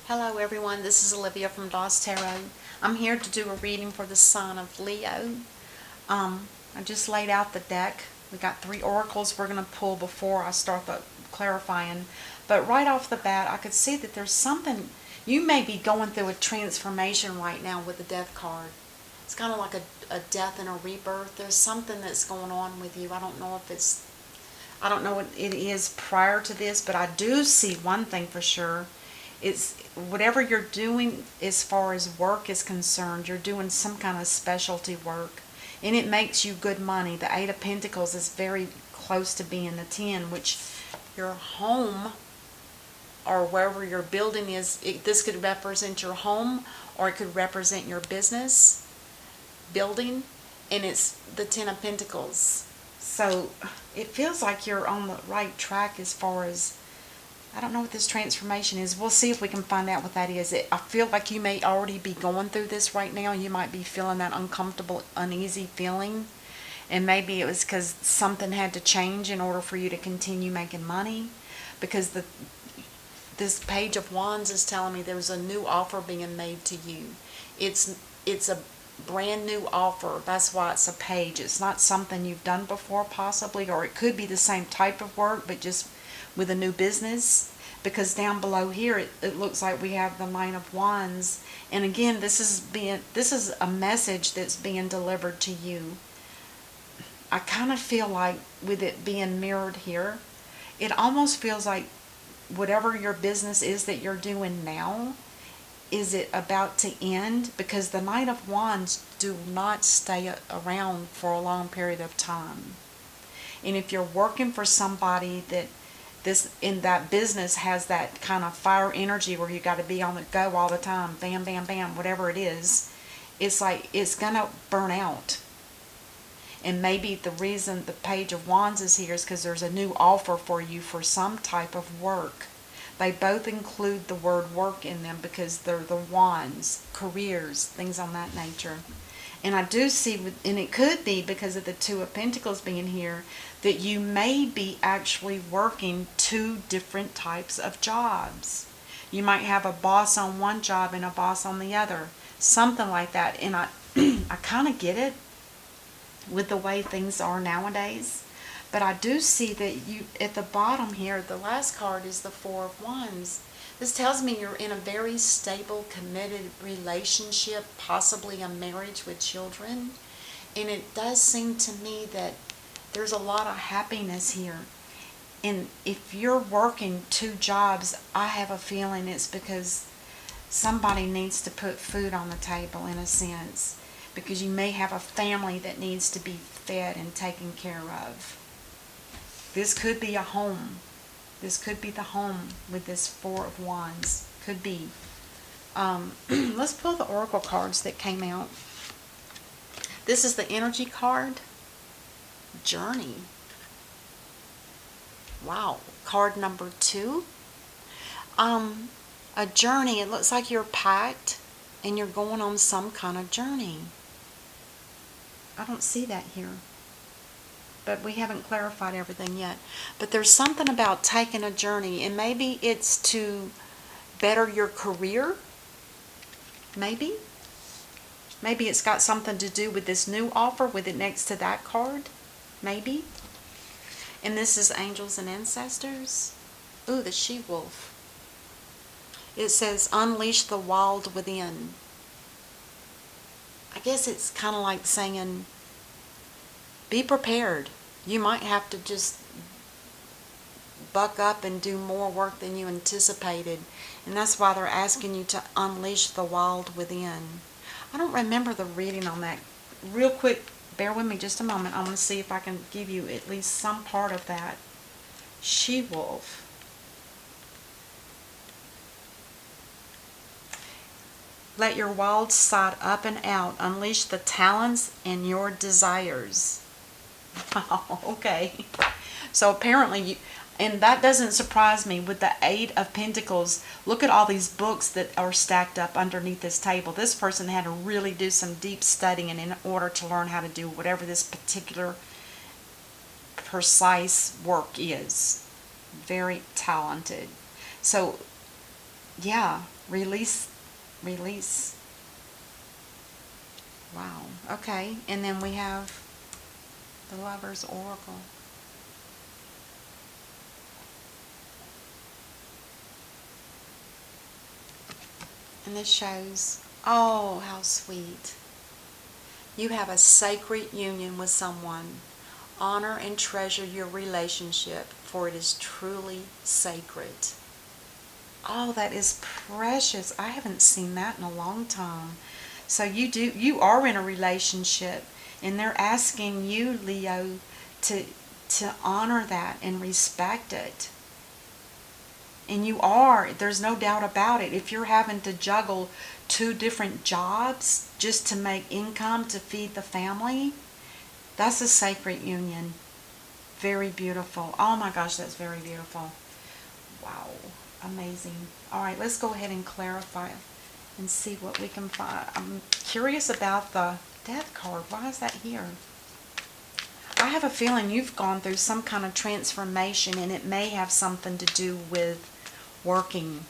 Hello everyone, this is Olivia from Doss Tarot. I'm here to do a reading for the sign of Leo. I just laid out the deck. We got 3 oracles we're going to pull before I start the clarifying. But right off the bat, I could see that there's something, you may be going through a transformation right now with the death card. It's kind of like a death and a rebirth. There's something that's going on with you. I don't know what it is prior to this, but I do see one thing for sure. It's whatever you're doing as far as work is concerned, you're doing some kind of specialty work, and it makes you good money. The Eight of Pentacles is very close to being the 10, which your home or wherever your building is, this could represent your home or it could represent your business building, and it's the 10 of Pentacles. So it feels like you're on the right track as far as, I don't know what this transformation is. We'll see if we can find out what that is. I feel like you may already be going through this right now. You might be feeling that uncomfortable, uneasy feeling. And maybe it was because something had to change in order for you to continue making money. Because this Page of Wands is telling me there's a new offer being made to you. It's a brand new offer. That's why it's a page. It's not something you've done before possibly, or it could be the same type of work but just with a new business, because down below here it looks like we have the Nine of Wands, and again this is a message that's being delivered to you. I kind of feel like with it being mirrored here, it almost feels like whatever your business is that you're doing now, is it about to end? Because the Knight of Wands do not stay around for a long period of time. And if you're working for somebody that in that business has that kind of fire energy where you got to be on the go all the time, bam, bam, bam, whatever it is, it's like it's going to burn out. And maybe the reason the Page of Wands is here is because there's a new offer for you for some type of work. They both include the word work in them because they're the wands, careers, things on that nature. And I do see, and it could be because of the Two of Pentacles being here, that you may be actually working 2 different types of jobs. You might have a boss on one job and a boss on the other. Something like that. And I kind of get it with the way things are nowadays. But I do see that you, at the bottom here, the last card is the Four of Wands. This tells me you're in a very stable, committed relationship, possibly a marriage with children. And it does seem to me that there's a lot of happiness here. And if you're working 2 jobs, I have a feeling it's because somebody needs to put food on the table in a sense. Because you may have a family that needs to be fed and taken care of. This could be a home. This could be the home with this Four of Wands. Could be. Let's pull the oracle cards that came out. This is the energy card. Journey. Wow. Card number 2. A journey. It looks like you're packed and you're going on some kind of journey. I don't see that here. But we haven't clarified everything yet. But there's something about taking a journey, and maybe it's to better your career. Maybe it's got something to do with this new offer with it next to that card. Maybe. And this is Angels and Ancestors. Ooh, the She-Wolf. It says, unleash the wild within. I guess it's kind of like saying, be prepared. You might have to just buck up and do more work than you anticipated. And that's why they're asking you to unleash the wild within. I don't remember the reading on that. Real quick, bear with me just a moment. I'm going to see if I can give you at least some part of that. She-Wolf. Let your wild side up and out. Unleash the talents and your desires. Wow, okay. So apparently, and that doesn't surprise me with the Eight of Pentacles. Look at all these books that are stacked up underneath this table. This person had to really do some deep studying in order to learn how to do whatever this particular precise work is. Very talented. So Yeah, release, release. Wow. Okay. And then we have the Lover's Oracle. And this shows, oh, how sweet. You have a sacred union with someone. Honor and treasure your relationship, for it is truly sacred. Oh, that is precious. I haven't seen that in a long time. So you are in a relationship, and they're asking you, Leo, to honor that and respect it. And you are, there's no doubt about it. If you're having to juggle two different jobs just to make income to feed the family, that's a sacred union. Very beautiful. Oh my gosh, that's very beautiful. Wow, amazing. All right, let's go ahead and clarify and see what we can find. I'm curious about the Death card. Why is that here? I have a feeling you've gone through some kind of transformation, and it may have something to do with working.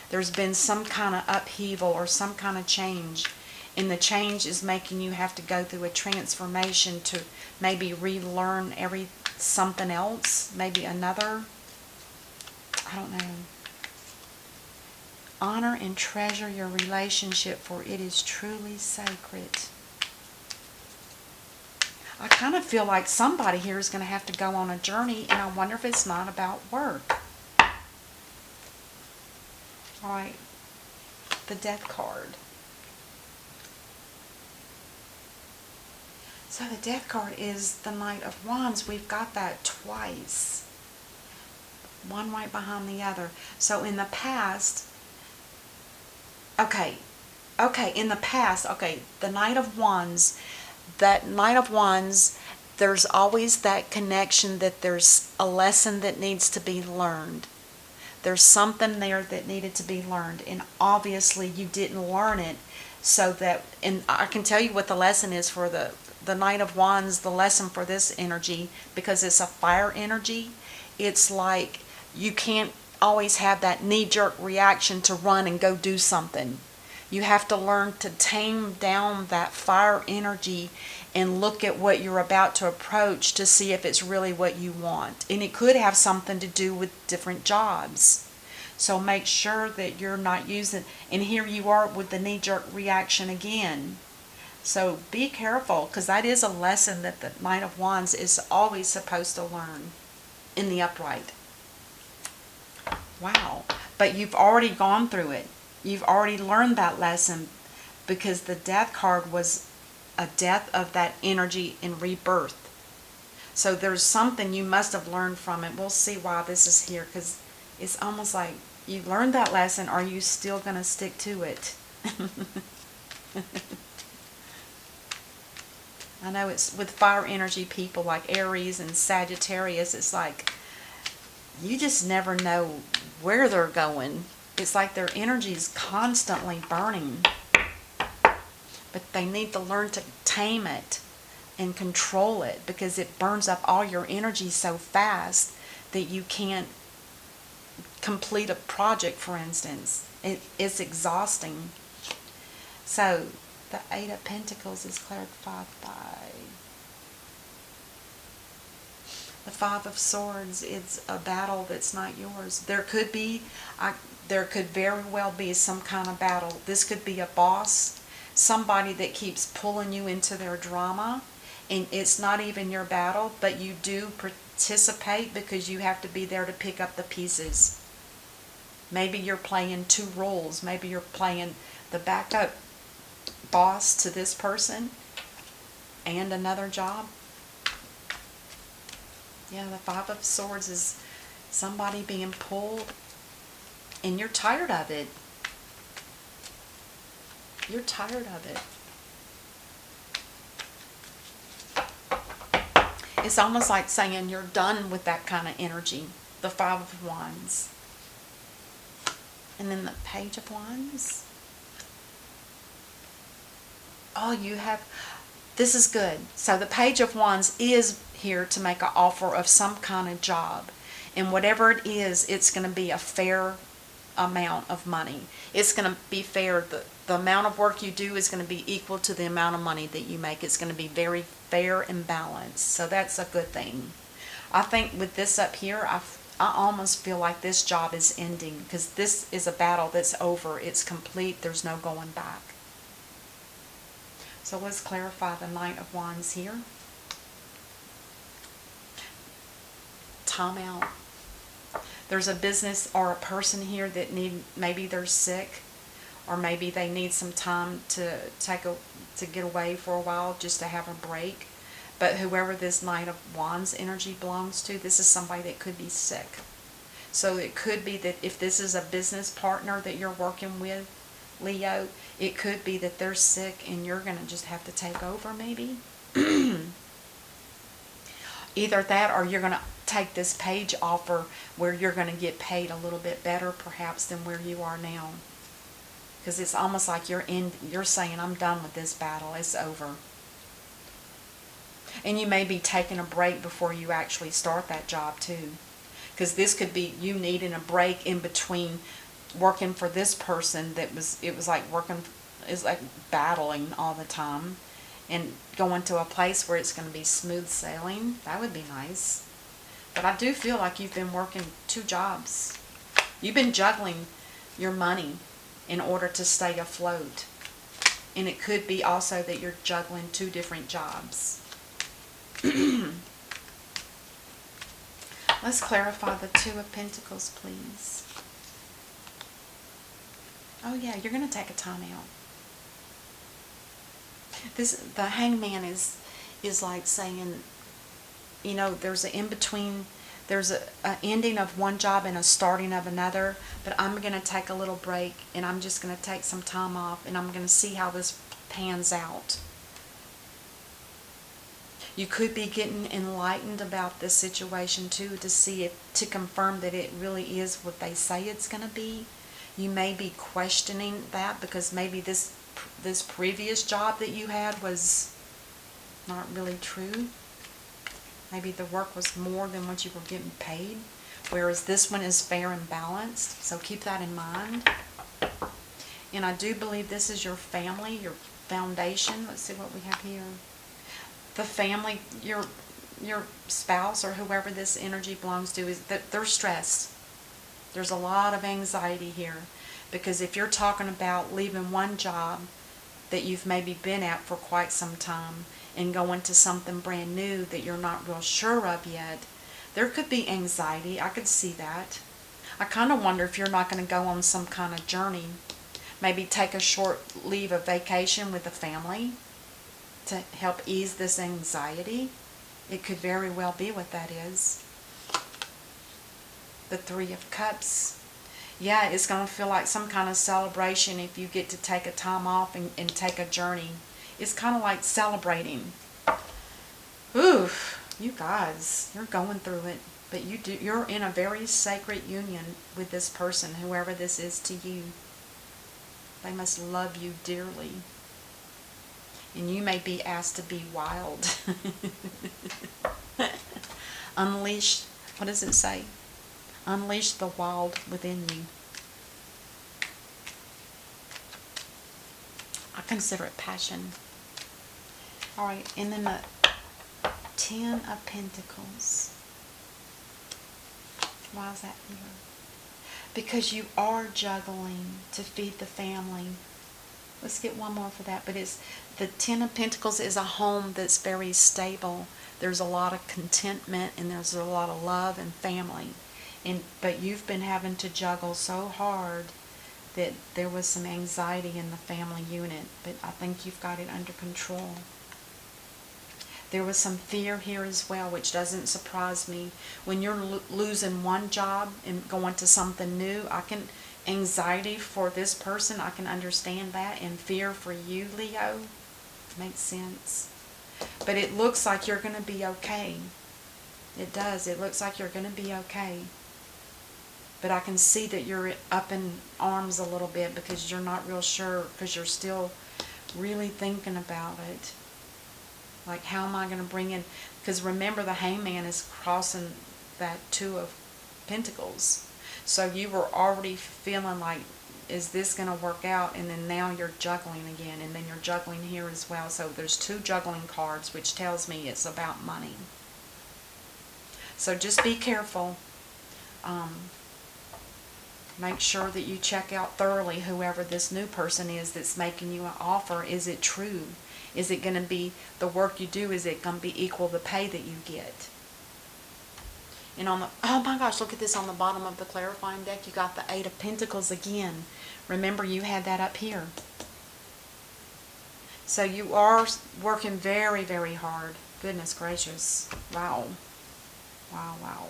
There's been some kind of upheaval or some kind of change, and the change is making you have to go through a transformation to maybe relearn something else, maybe another, I don't know. Honor and treasure your relationship, for it is truly sacred. I kind of feel like somebody here is going to have to go on a journey, and I wonder if it's not about work. All right, the Death card. So the Death card is the Knight of Wands. We've got that twice. One right behind the other. So in the past, okay, in the past, the Knight of Wands, that Knight of Wands, there's always that connection that there's a lesson that needs to be learned. There's something there that needed to be learned, and obviously you didn't learn it, so that, and I can tell you what the lesson is for the Knight of Wands. The lesson for this energy, because it's a fire energy, it's like you can't always have that knee-jerk reaction to run and go do something. You have to learn to tame down that fire energy and look at what you're about to approach to see if it's really what you want. And it could have something to do with different jobs. So make sure that you're not using, and here you are with the knee-jerk reaction again. So be careful, because that is a lesson that the Knight of Wands is always supposed to learn in the upright. Wow. But you've already gone through it. You've already learned that lesson, because the Death card was a death of that energy and rebirth. So there's something you must have learned from it. We'll see why this is here, because it's almost like you learned that lesson. Are you still going to stick to it? I know it's with fire energy people like Aries and Sagittarius, it's like you just never know where they're going. It's like their energy is constantly burning. But they need to learn to tame it and control it, because it burns up all your energy so fast that you can't complete a project, for instance. It's exhausting. So the Eight of Pentacles is clarified by the Five of Swords. It's a battle that's not yours. There could very well be some kind of battle. This could be a boss, somebody that keeps pulling you into their drama, and it's not even your battle, but you do participate because you have to be there to pick up the pieces. Maybe you're playing two roles. Maybe you're playing the backup boss to this person and another job. Yeah, the Five of Swords is somebody being pulled, and you're tired of it. You're tired of it. It's almost like saying you're done with that kind of energy. The Five of Wands. And then the Page of Wands. Oh, you have, this is good. So the Page of Wands is here to make an offer of some kind of job. And whatever it is, it's going to be a fair amount of money. It's going to be fair. The amount of work you do is going to be equal to the amount of money that you make. It's going to be very fair and balanced. So that's a good thing. I think with this up here, I almost feel like this job is ending because this is a battle that's over. It's complete. There's no going back. So let's clarify the Knight of Wands here. Time out. There's a business or a person here that maybe they're sick, or maybe they need some time to get away for a while, just to have a break. But whoever this Knight of Wands energy belongs to, this is somebody that could be sick. So it could be that if this is a business partner that you're working with, Leo, it could be that they're sick and you're going to just have to take over maybe. Either that, or you're going to take this page offer where you're going to get paid a little bit better perhaps than where you are now. Because it's almost like you're saying, I'm done with this battle. It's over. And you may be taking a break before you actually start that job too. Because this could be you needing a break in between working for this person it was like battling all the time, and going to a place where it's going to be smooth sailing. That would be nice. But I do feel like you've been working 2 jobs. You've been juggling your money in order to stay afloat. And it could be also that you're juggling 2 different jobs. Let's clarify the 2 of Pentacles, please. Oh yeah, you're going to take a time out. The Hangman is like saying, you know, there's an in-between, there's a ending of one job and a starting of another, but I'm going to take a little break and I'm just going to take some time off and I'm going to see how this pans out. You could be getting enlightened about this situation too, to confirm that it really is what they say it's going to be. You may be questioning that because maybe this previous job that you had was not really true. Maybe the work was more than what you were getting paid, whereas this one is fair and balanced. So keep that in mind. And I do believe this is your family, your foundation. Let's see what we have here. The family, your spouse or whoever this energy belongs to, is that they're stressed. There's a lot of anxiety here, because if you're talking about leaving one job that you've maybe been at for quite some time and going to something brand new that you're not real sure of yet, there could be anxiety. I could see that. I kind of wonder if you're not going to go on some kind of journey, maybe take a short leave of vacation with the family to help ease this anxiety. It could very well be what that is. The 3 of Cups. Yeah, it's going to feel like some kind of celebration if you get to take a time off and take a journey. It's kind of like celebrating. Ooh, you guys, you're going through it. But you're in a very sacred union with this person, whoever this is to you. They must love you dearly. And you may be asked to be wild. Unleash, what does it say? Unleash the wild within you. I consider it passion. Alright, and then the 10 of Pentacles. Why is that here? Because you are juggling to feed the family. Let's get one more for that. But it's the 10 of Pentacles is a home that's very stable. There's a lot of contentment and there's a lot of love and family. But you've been having to juggle so hard that there was some anxiety in the family unit. But I think you've got it under control. There was some fear here as well, which doesn't surprise me. When you're losing one job and going to something new, anxiety for this person, I can understand that. And fear for you, Leo, makes sense. But it looks like you're going to be okay. It does. It looks like you're going to be okay. But I can see that you're up in arms a little bit because you're not real sure, because you're still really thinking about it. Like, how am I going to bring in... Because remember, the Hangman is crossing that 2 of Pentacles. So you were already feeling like, is this going to work out? And then now you're juggling again, and then you're juggling here as well. So there's 2 juggling cards, which tells me it's about money. So just be careful. Make sure that you check out thoroughly whoever this new person is that's making you an offer. Is it true? Is it going to be the work you do? Is it going to be equal the pay that you get? And on the, oh my gosh, look at this on the bottom of the clarifying deck. You got the 8 of Pentacles again. Remember, you had that up here. So you are working very, very hard. Goodness gracious. Wow. Wow, wow.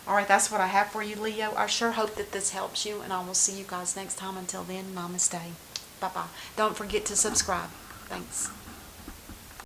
Alright, that's what I have for you, Leo. I sure hope that this helps you, and I will see you guys next time. Until then, namaste. Bye-bye. Don't forget to subscribe. Thanks.